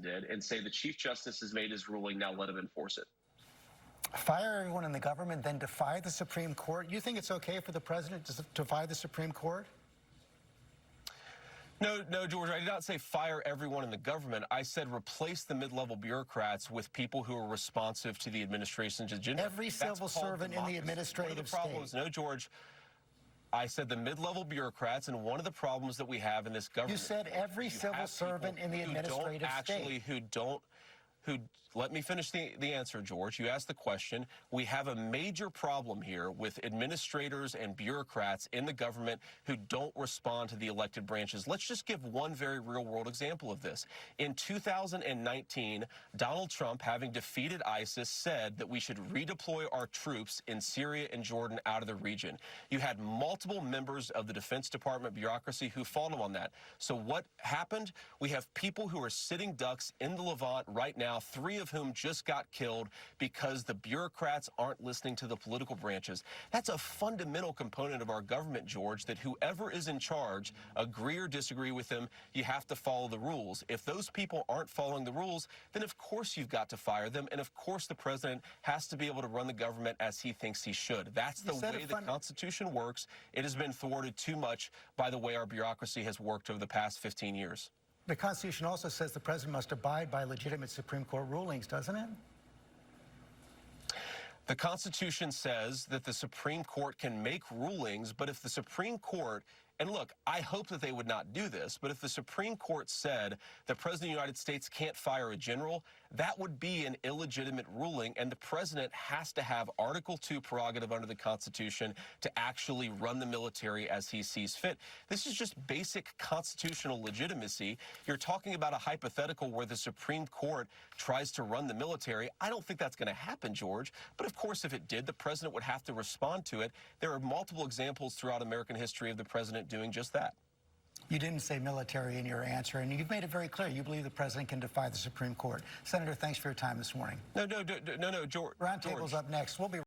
did and say the Chief Justice has made his ruling, now let him enforce it. Fire everyone in the government, then defy the Supreme Court? You think it's okay for the president to defy the Supreme Court? No, George, I did not say fire everyone in the government. I said replace the mid-level bureaucrats with people who are responsive to the administration's agenda. Every civil servant in the administrative state. No, George, I said the mid-level bureaucrats, and one of the problems that we have in this government. You said every civil servant in the administrative state. Let me finish the answer, George. You asked the question. We have a major problem here with administrators and bureaucrats in the government who don't respond to the elected branches. Let's just give one very real-world example of this. In 2019, Donald Trump, having defeated ISIS, said that we should redeploy our troops in Syria and Jordan out of the region. You had multiple members of the Defense Department bureaucracy who fought him on that. So what happened? We have people who are sitting ducks in the Levant right now, 3 of whom just got killed because the bureaucrats aren't listening to the political branches. That's a fundamental component of our government, George, that whoever is in charge, agree or disagree with them, you have to follow the rules. If those people aren't following the rules, then of course you've got to fire them, and of course the president has to be able to run the government as he thinks he should. That's the way the Constitution works. It has been thwarted too much by the way our bureaucracy has worked over the past 15 years. The Constitution also says the president must abide by legitimate Supreme Court rulings, doesn't it? The Constitution says that the Supreme Court can make rulings, but if the Supreme Court, and look, I hope that they would not do this, but if the Supreme Court said the President of the United States can't fire a general, that would be an illegitimate ruling, and the President has to have Article 2 prerogative under the Constitution to actually run the military as he sees fit. This is just basic constitutional legitimacy. You're talking about a hypothetical where the Supreme Court tries to run the military. I don't think that's going to happen, George, but of course if it did, the President would have to respond to it. There are multiple examples throughout American history of the President doing just that. You didn't say military in your answer, and you've made it very clear you believe the president can defy the Supreme Court. Senator, thanks for your time this morning. No, George. Roundtable's up next. We'll be